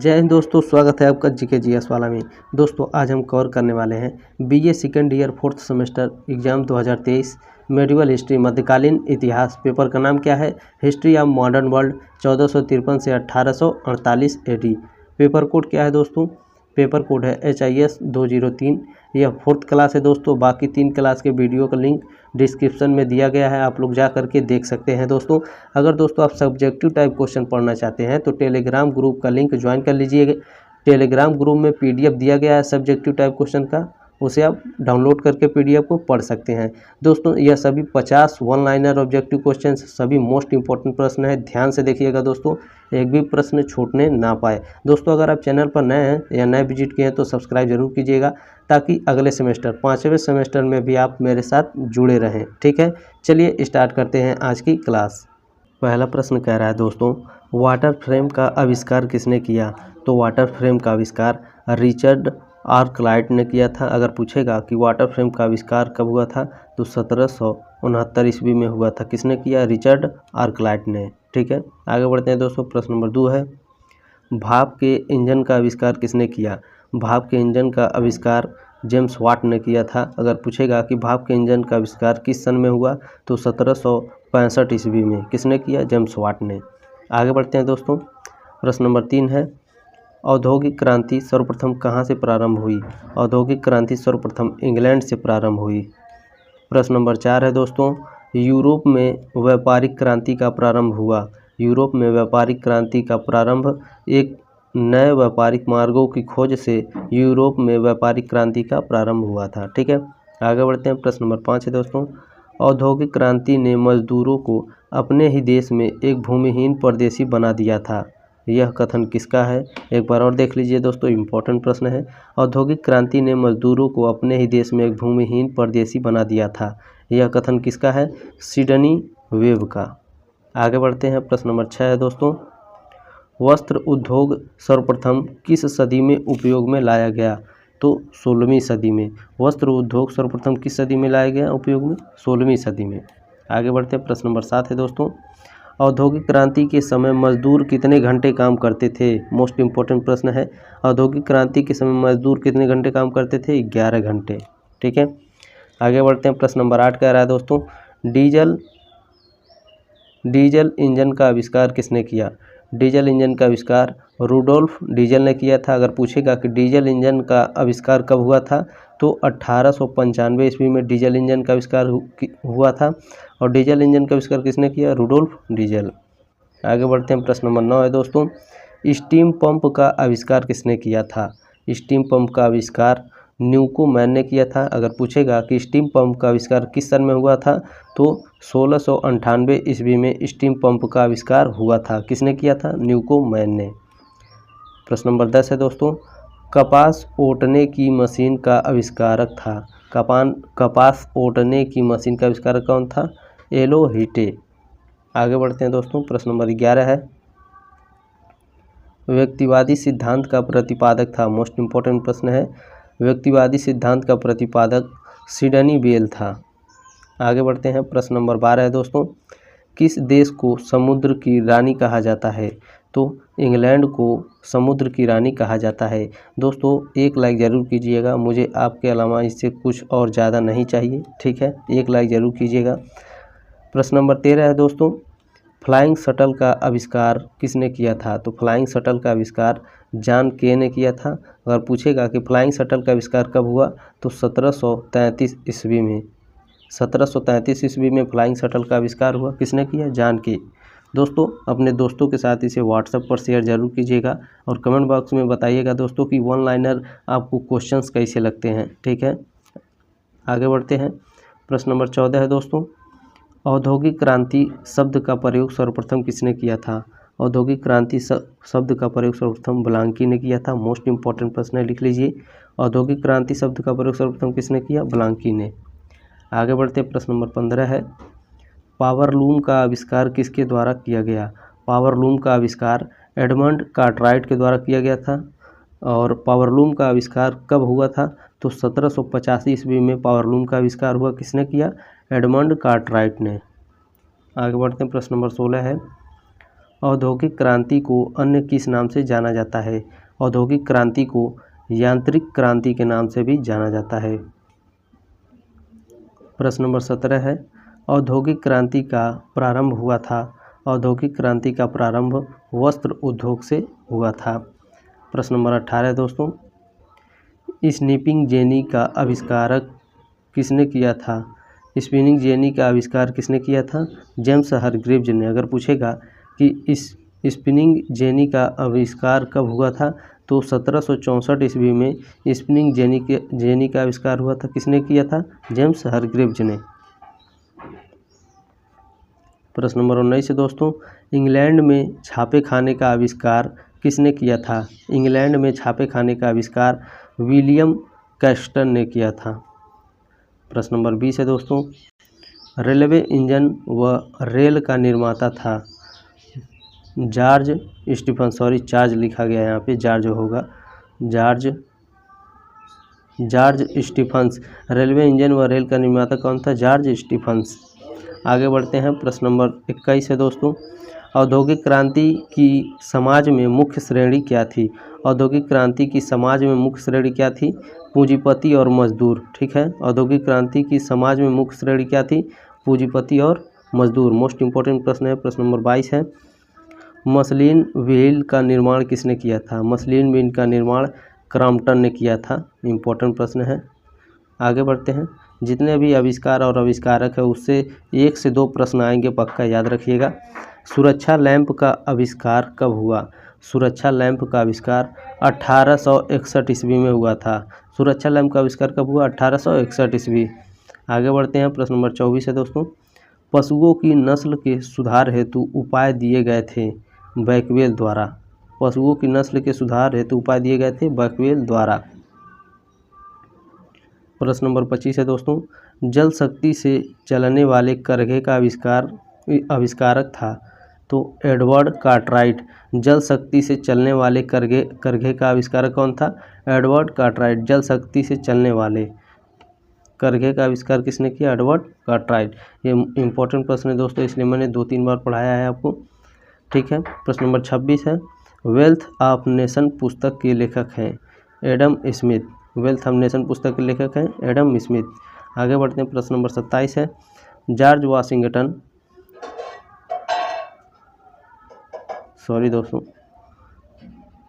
जय हिंद दोस्तों, स्वागत है आपका जीके जीएस वाला में। दोस्तों आज हम कवर करने वाले हैं BA second year fourth semester exam 2023 medieval history मध्यकालीन इतिहास। पेपर का नाम क्या है? हिस्ट्री ऑफ मॉडर्न वर्ल्ड 1453 से 1848 एडी। पेपर कोड क्या है दोस्तों? पेपर कोड है HIS 203। यह फोर्थ क्लास है दोस्तों। बाकी 3 क्लास के वीडियो का लिंक डिस्क्रिप्शन में दिया गया है, आप लोग जा करके देख सकते हैं दोस्तों। अगर दोस्तों आप सब्जेक्टिव टाइप क्वेश्चन पढ़ना चाहते हैं तो टेलीग्राम ग्रुप का लिंक ज्वाइन कर लीजिएगा। टेलीग्राम ग्रुप में PDF दिया गया है सब्जेक्टिव टाइप क्वेश्चन का, उसे आप डाउनलोड करके PDF को पढ़ सकते हैं दोस्तों। यह सभी 50 वन लाइनर ऑब्जेक्टिव क्वेश्चन, सभी मोस्ट इंपॉर्टेंट प्रश्न है। ध्यान से देखिएगा दोस्तों, एक भी प्रश्न छूटने ना पाए। दोस्तों अगर आप चैनल पर नए हैं या नए विजिट किए हैं तो सब्सक्राइब जरूर कीजिएगा, ताकि अगले सेमेस्टर 5वें सेमेस्टर में भी आप मेरे साथ जुड़े रहें। ठीक है, चलिए स्टार्ट करते हैं आज की क्लास। पहला प्रश्न कह रहा है दोस्तों, वाटर फ्रेम का आविष्कार किसने किया? तो वाटर फ्रेम का आविष्कार रिचर्ड आर्कराइट ने किया था। अगर पूछेगा कि वाटर फ्रेम का आविष्कार कब हुआ था तो 1769 ईस्वी में हुआ था। किसने किया? रिचर्ड आर्कराइट ने। ठीक है, आगे बढ़ते हैं दोस्तों। प्रश्न नंबर 2 है, भाप के इंजन का आविष्कार किसने किया? भाप के इंजन का आविष्कार जेम्स वाट ने किया था। अगर पूछेगा कि भाप के इंजन का आविष्कार किस सन में हुआ तो 1765 ईस्वी में। किसने किया? जेम्स वाट ने। आगे बढ़ते हैं दोस्तों। प्रश्न नंबर 3 है, औद्योगिक क्रांति सर्वप्रथम कहाँ से प्रारंभ हुई? औद्योगिक क्रांति सर्वप्रथम इंग्लैंड से प्रारंभ हुई। प्रश्न नंबर 4 है दोस्तों, यूरोप में व्यापारिक क्रांति का प्रारंभ हुआ। यूरोप में व्यापारिक क्रांति का प्रारंभ एक नए व्यापारिक मार्गों की खोज से यूरोप में व्यापारिक क्रांति का प्रारंभ हुआ था। ठीक है, आगे बढ़ते हैं। प्रश्न नंबर 5 है दोस्तों, औद्योगिक क्रांति ने मजदूरों को अपने ही देश में एक भूमिहीन परदेशी बना दिया था। यह कथन किसका है? एक बार और देख लीजिए दोस्तों, इम्पोर्टेंट प्रश्न है। औद्योगिक क्रांति ने मजदूरों को अपने ही देश में एक भूमिहीन परदेशी बना दिया था। यह कथन किसका है? सिडनी वेब का। आगे बढ़ते हैं। प्रश्न नंबर 6 है दोस्तों, वस्त्र उद्योग सर्वप्रथम किस सदी में उपयोग में लाया गया? तो 16वीं सदी में। वस्त्र उद्योग सर्वप्रथम किस सदी में लाया गया उपयोग में? 16वीं सदी में। आगे बढ़ते हैं। प्रश्न नंबर 7 है दोस्तों, औद्योगिक क्रांति के समय मजदूर कितने घंटे काम करते थे? मोस्ट इंपॉर्टेंट प्रश्न है। औद्योगिक क्रांति के समय मजदूर कितने घंटे काम करते थे? 11 घंटे। ठीक है, आगे बढ़ते हैं। प्रश्न नंबर 8 कह रहा है दोस्तों, डीजल इंजन का आविष्कार किसने किया? डीजल इंजन का आविष्कार रुडोल्फ डीजल ने किया था। अगर पूछेगा कि डीजल इंजन का आविष्कार कब हुआ था तो 1895 ईस्वी में डीजल इंजन का आविष्कार हुआ था। और डीजल इंजन का आविष्कार किसने किया? Rudolf Diesel. आगे बढ़ते हैं। प्रश्न नंबर 9 है दोस्तों, स्टीम पंप का आविष्कार किसने किया था? स्टीम पंप का आविष्कार न्यूकोमैन ने किया था। अगर पूछेगा कि स्टीम पंप का आविष्कार किस सन में हुआ था तो 1698 ईस्वी में स्टीम पंप का आविष्कार हुआ था। किसने किया था? न्यूकोमैन ने। प्रश्न नंबर 10 है दोस्तों, कपास ओटने की मशीन का आविष्कारक था। कपास ओटने की मशीन का आविष्कारक कौन था? एलोहिटे। आगे बढ़ते हैं दोस्तों। प्रश्न नंबर 11 है, व्यक्तिवादी सिद्धांत का प्रतिपादक था। मोस्ट इंपॉर्टेंट प्रश्न है। व्यक्तिवादी सिद्धांत का प्रतिपादक सिडनी वेल था। आगे बढ़ते हैं। प्रश्न नंबर 12 है दोस्तों, किस देश को समुद्र की रानी कहा जाता है? तो इंग्लैंड को समुद्र की रानी कहा जाता है। दोस्तों एक लाइक ज़रूर कीजिएगा, मुझे आपके अलावा इससे कुछ और ज़्यादा नहीं चाहिए। ठीक है, एक लाइक ज़रूर कीजिएगा। प्रश्न नंबर 13 है दोस्तों, फ्लाइंग शटल का आविष्कार किसने किया था? तो फ्लाइंग शटल का आविष्कार जॉन के ने किया था। अगर पूछेगा कि फ्लाइंग शटल का आविष्कार कब हुआ तो 1733 ईस्वी में। 1733 ईस्वी में फ्लाइंग शटल का आविष्कार हुआ। किसने किया? जॉन के। दोस्तों अपने दोस्तों के साथ इसे व्हाट्सएप पर शेयर जरूर कीजिएगा और कमेंट बॉक्स में बताइएगा दोस्तों कि वन लाइनर आपको क्वेश्चंस कैसे लगते हैं। ठीक है, आगे बढ़ते हैं। प्रश्न नंबर 14 है दोस्तों, औद्योगिक क्रांति शब्द का प्रयोग सर्वप्रथम किसने किया था? औद्योगिक क्रांति शब्द का प्रयोग सर्वप्रथम ब्लांकी ने किया था। मोस्ट इंपॉर्टेंट प्रश्न है, लिख लीजिए। औद्योगिक क्रांति शब्द का प्रयोग सर्वप्रथम किसने किया? ब्लांकी ने। आगे बढ़ते प्रश्न नंबर 15 है, पावरलूम का आविष्कार किसके द्वारा किया गया? पावरलूम का आविष्कार एडमंड कार्टराइट के द्वारा किया गया था। और पावरलूम का आविष्कार कब हुआ था तो 1785 ईस्वी में पावरलूम का आविष्कार हुआ। किसने किया? एडमंड कार्टराइट ने। आगे बढ़ते हैं। प्रश्न नंबर 16 है, औद्योगिक क्रांति को अन्य किस नाम से जाना जाता है? औद्योगिक क्रांति को यांत्रिक क्रांति के नाम से भी जाना जाता है। प्रश्न नंबर 17 है, औद्योगिक क्रांति का प्रारंभ हुआ था। औद्योगिक क्रांति का प्रारंभ वस्त्र उद्योग से हुआ था। प्रश्न नंबर 18 दोस्तों, स्पिनिंग जेनी का आविष्कारक किसने किया था? स्पिनिंग जेनी का आविष्कार किसने किया था? जेम्स हारग्रीव्स ने। अगर पूछेगा कि इस स्पिनिंग जेनी का आविष्कार कब हुआ था, तो 1764 ईस्वी में स्पिनिंग जेनी का आविष्कार हुआ था। किसने किया था? जेम्स हारग्रीव्स ने। प्रश्न नंबर 19 है दोस्तों, इंग्लैंड में छापे खाने का आविष्कार किसने किया था? इंग्लैंड में छापे खाने का आविष्कार विलियम कैस्टन ने किया था। प्रश्न नंबर 20 है दोस्तों, रेलवे इंजन व रेल का निर्माता था जॉर्ज स्टीफन, चार्ज लिखा गया है यहाँ पे, जॉर्ज होगा, जॉर्ज स्टीफन्स। रेलवे इंजन व रेल का निर्माता कौन था? George Stephens. आगे बढ़ते हैं। प्रश्न नंबर 21 है दोस्तों, औद्योगिक क्रांति की समाज में मुख्य श्रेणी क्या थी? औद्योगिक क्रांति की समाज में मुख्य श्रेणी क्या थी? पूंजीपति और मजदूर। ठीक है, औद्योगिक क्रांति की समाज में मुख्य श्रेणी क्या थी? पूंजीपति और मजदूर। मोस्ट इंपॉर्टेंट प्रश्न है। प्रश्न नंबर 22 है, मसलिन व्हील का निर्माण किसने किया था? मसलिन व्हील का निर्माण क्रॉम्पटन ने किया था। इंपॉर्टेंट प्रश्न है। आगे बढ़ते हैं। जितने भी आविष्कार और आविष्कारक है उससे 1 से 2 प्रश्न आएंगे, पक्का याद रखिएगा। सुरक्षा लैंप का आविष्कार कब हुआ? सुरक्षा लैंप का आविष्कार 1861 ईस्वी में हुआ था। सुरक्षा लैंप का आविष्कार कब हुआ? 1861 ईस्वी। आगे बढ़ते हैं। प्रश्न नंबर 24 है दोस्तों, पशुओं की नस्ल के सुधार हेतु उपाय दिए गए थे बैकवेल द्वारा। पशुओं की नस्ल के सुधार हेतु उपाय दिए गए थे बैकवेल द्वारा। प्रश्न नंबर 25 है दोस्तों, जल शक्ति से चलने वाले करघे का आविष्कारक था, तो एडवर्ड कार्टराइट। जल शक्ति से चलने वाले करघे का आविष्कारक कौन था? Edward Cartwright. जल शक्ति से चलने वाले करघे का आविष्कार किसने किया? Edward Cartwright. ये इंपॉर्टेंट प्रश्न है दोस्तों, इसलिए मैंने 2-3 बार पढ़ाया है आपको। ठीक है। प्रश्न नंबर 26 है, वेल्थ ऑफ नेशन पुस्तक के लेखक हैं Adam Smith. Wealth of nation पुस्तक के लेखक हैं एडम स्मिथ। आगे बढ़ते हैं। प्रश्न नंबर 27 है, George Washington,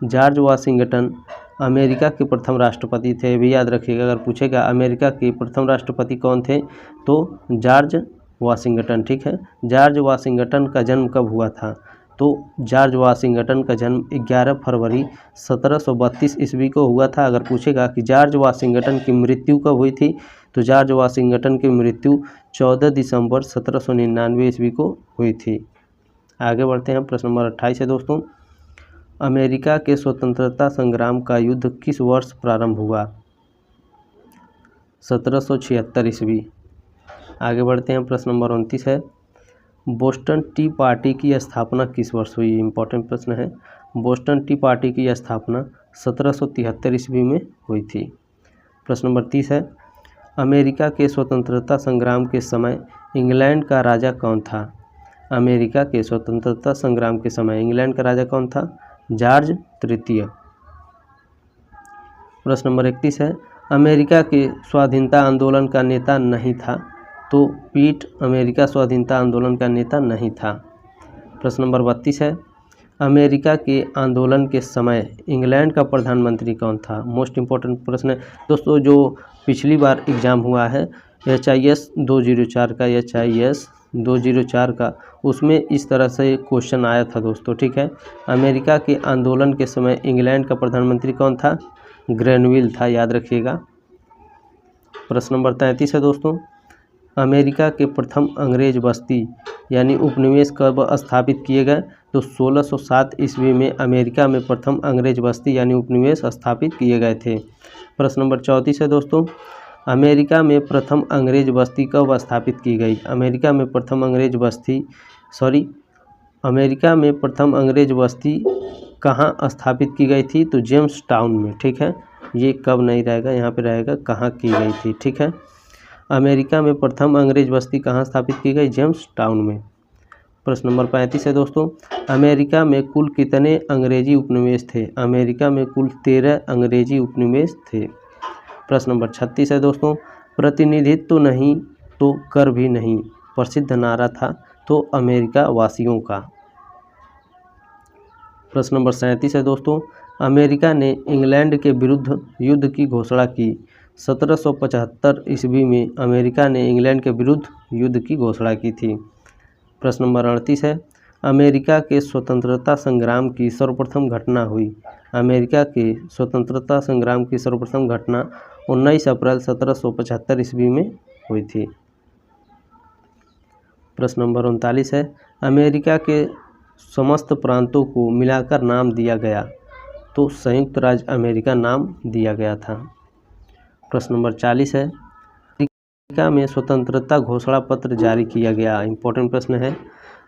George Washington America के प्रथम राष्ट्रपति थे। भी याद रखिएगा, अगर पूछेगा अमेरिका के प्रथम राष्ट्रपति कौन थे, तो जॉर्ज वाशिंगटन। ठीक है। जॉर्ज वाशिंगटन का जन्म कब हुआ था? तो जॉर्ज वाशिंगटन का जन्म 11 फरवरी 1732 ईस्वी को हुआ था। अगर पूछेगा कि जॉर्ज वाशिंगटन की मृत्यु कब हुई थी, तो जॉर्ज वाशिंगटन की मृत्यु 14 दिसंबर 1799 ईस्वी को हुई थी। आगे बढ़ते हैं। प्रश्न नंबर 28 है दोस्तों, अमेरिका के स्वतंत्रता संग्राम का युद्ध किस वर्ष प्रारंभ हुआ? 1776 ईस्वी। आगे बढ़ते हैं। प्रश्न नंबर 29 है, बोस्टन टी पार्टी की स्थापना किस वर्ष हुई? इंपॉर्टेंट प्रश्न है। बोस्टन टी पार्टी की स्थापना 1773 ईस्वी में हुई थी। प्रश्न नंबर 30 है, अमेरिका के स्वतंत्रता संग्राम के समय इंग्लैंड का राजा कौन था? अमेरिका के स्वतंत्रता संग्राम के समय इंग्लैंड का राजा कौन था? जॉर्ज तृतीय। प्रश्न नंबर 31 है, अमेरिका के स्वाधीनता आंदोलन का नेता नहीं था, तो पीट अमेरिका स्वाधीनता आंदोलन का नेता नहीं था। प्रश्न नंबर 32 है, अमेरिका के आंदोलन के समय इंग्लैंड का प्रधानमंत्री कौन था? मोस्ट इंपॉर्टेंट प्रश्न है दोस्तों, जो पिछली बार एग्जाम हुआ है HIS 204 का, HIS 204 का, उसमें इस तरह से क्वेश्चन आया था दोस्तों। ठीक है। अमेरिका के आंदोलन के समय इंग्लैंड का प्रधानमंत्री कौन था? ग्रेनविल था, याद रखिएगा। प्रश्न नंबर 33 है दोस्तों, अमेरिका के प्रथम अंग्रेज बस्ती यानी उपनिवेश कब स्थापित किए गए? तो 1607 ईस्वी में अमेरिका में प्रथम अंग्रेज बस्ती यानी उपनिवेश स्थापित किए गए थे। प्रश्न नंबर 34 है दोस्तों, अमेरिका में प्रथम अंग्रेज बस्ती कब स्थापित की गई? अमेरिका में प्रथम अंग्रेज बस्ती कहाँ स्थापित की गई थी? तो जेम्स टाउन में। ठीक है। ये कब नहीं रहेगा, यहाँ पे रहेगा कहाँ की गई थी। ठीक है। अमेरिका में प्रथम अंग्रेज बस्ती कहाँ स्थापित की गई? जेम्स टाउन में। प्रश्न नंबर 35 है दोस्तों, अमेरिका में कुल कितने अंग्रेजी उपनिवेश थे? अमेरिका में कुल 13 अंग्रेजी उपनिवेश थे। प्रश्न नंबर 36 है दोस्तों, प्रतिनिधित्व नहीं तो कर भी नहीं प्रसिद्ध नारा था तो अमेरिका वासियों का। प्रश्न नंबर 37 है दोस्तों, अमेरिका ने इंग्लैंड के विरुद्ध युद्ध की घोषणा की। 1775 ईस्वी में अमेरिका ने इंग्लैंड के विरुद्ध युद्ध की घोषणा की थी। प्रश्न नंबर 38 है, अमेरिका के स्वतंत्रता संग्राम की सर्वप्रथम घटना हुई। अमेरिका के स्वतंत्रता संग्राम की सर्वप्रथम घटना 19 अप्रैल 1775 ईस्वी में हुई थी। प्रश्न नंबर 39 है, अमेरिका के समस्त प्रांतों को मिलाकर नाम दिया गया तो संयुक्त राज्य अमेरिका नाम दिया गया था। प्रश्न नंबर 40 है, अमेरिका में स्वतंत्रता घोषणा पत्र जारी किया गया। इंपॉर्टेंट प्रश्न है,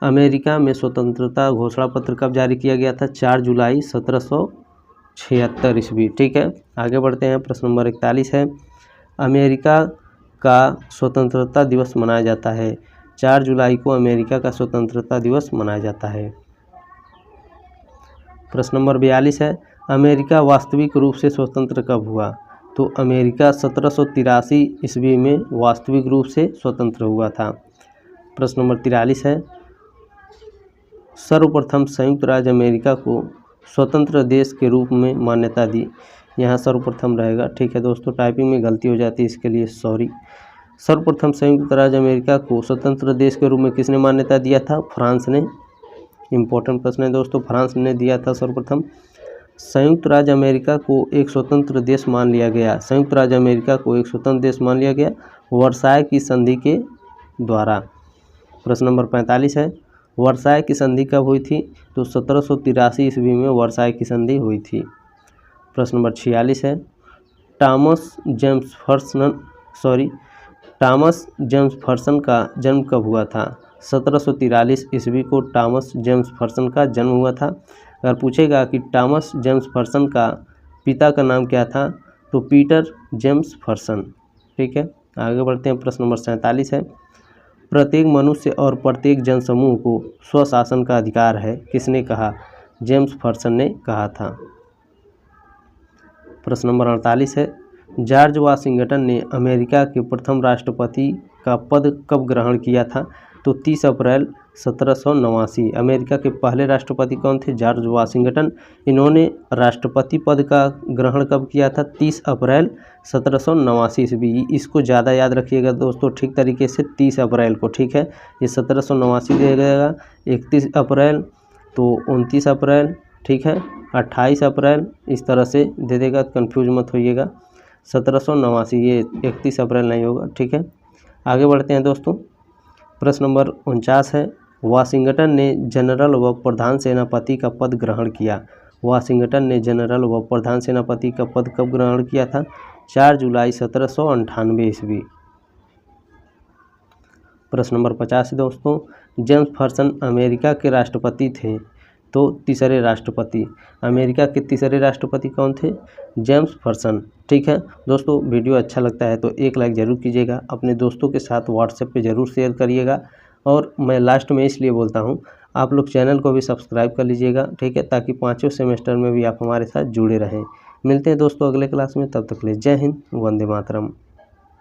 अमेरिका में स्वतंत्रता घोषणा पत्र कब जारी किया गया था? 4 जुलाई 1776 ईस्वी। ठीक है, आगे बढ़ते हैं। प्रश्न नंबर 41 है, अमेरिका का स्वतंत्रता दिवस मनाया जाता है। 4 जुलाई को अमेरिका का स्वतंत्रता दिवस मनाया जाता है। प्रश्न नंबर 42 है, अमेरिका वास्तविक रूप से स्वतंत्र कब हुआ? तो अमेरिका 1783 ईस्वी में वास्तविक रूप से स्वतंत्र हुआ था। प्रश्न नंबर 43 है, सर्वप्रथम संयुक्त राज्य अमेरिका को स्वतंत्र देश के रूप में मान्यता दी। यहाँ सर्वप्रथम रहेगा। ठीक है दोस्तों, टाइपिंग में गलती हो जाती है, इसके लिए सॉरी। सर्वप्रथम संयुक्त राज्य अमेरिका को स्वतंत्र देश के रूप में किसने मान्यता दिया था? फ्रांस ने। इम्पोर्टेंट प्रश्न है दोस्तों, फ्रांस ने दिया था सर्वप्रथम। संयुक्त राज्य अमेरिका को एक स्वतंत्र देश मान लिया गया। संयुक्त राज्य अमेरिका को एक स्वतंत्र देश मान लिया गया वर्साय की संधि के द्वारा। प्रश्न नंबर 45 है, वर्साय की संधि कब हुई थी? तो 1783 ईस्वी में वर्साय की संधि हुई थी। प्रश्न नंबर 46 है, टॉमस जेम्सफर्सन का जन्म कब हुआ था? 1743 ईस्वी को टॉमस जेम्सफर्सन का जन्म हुआ था। अगर पूछेगा कि टॉमस जेम्सफर्सन का पिता का नाम क्या था, तो पीटर जेम्सफर्सन। ठीक है, आगे बढ़ते हैं। प्रश्न नंबर 47 है, प्रत्येक मनुष्य और प्रत्येक जनसमूह को स्वशासन का अधिकार है, किसने कहा? जेम्सफर्सन ने कहा था। प्रश्न नंबर 48 है, जॉर्ज वाशिंगटन ने अमेरिका के प्रथम राष्ट्रपति का पद कब ग्रहण किया था? तो 30 अप्रैल 1789। अमेरिका के पहले राष्ट्रपति कौन थे? George Washington. इन्होंने राष्ट्रपति पद का ग्रहण कब किया था? 30 अप्रैल 1789 ईस्वी। इसको ज़्यादा याद रखिएगा दोस्तों ठीक तरीके से, 30 अप्रैल को। ठीक है, ये 1789 दे जाएगा, 31 अप्रैल तो 29 अप्रैल, ठीक है, 28 अप्रैल, इस तरह से दे देगा, कन्फ्यूज मत होइएगा। 1789, ये 31 अप्रैल नहीं होगा। ठीक है, आगे बढ़ते हैं दोस्तों। प्रश्न नंबर 49 है, वाशिंगटन ने जनरल व प्रधान सेनापति का पद ग्रहण किया। वाशिंगटन ने जनरल व प्रधान सेनापति का पद कब ग्रहण किया था? 4 जुलाई 1798 ईस्वी। प्रश्न नंबर 50 दोस्तों, जेम्सफर्सन अमेरिका के राष्ट्रपति थे तो तीसरे राष्ट्रपति। अमेरिका के तीसरे राष्ट्रपति कौन थे? जेम्सफर्सन। ठीक है दोस्तों, वीडियो अच्छा लगता है तो एक लाइक ज़रूर कीजिएगा, अपने दोस्तों के साथ व्हाट्सएप पे ज़रूर शेयर करिएगा। और मैं लास्ट में इसलिए बोलता हूँ, आप लोग चैनल को भी सब्सक्राइब कर लीजिएगा, ठीक है, ताकि 5वें सेमेस्टर में भी आप हमारे साथ जुड़े रहें। मिलते हैं दोस्तों अगले क्लास में, तब तक के लिए जय हिंद, वंदे मातरम।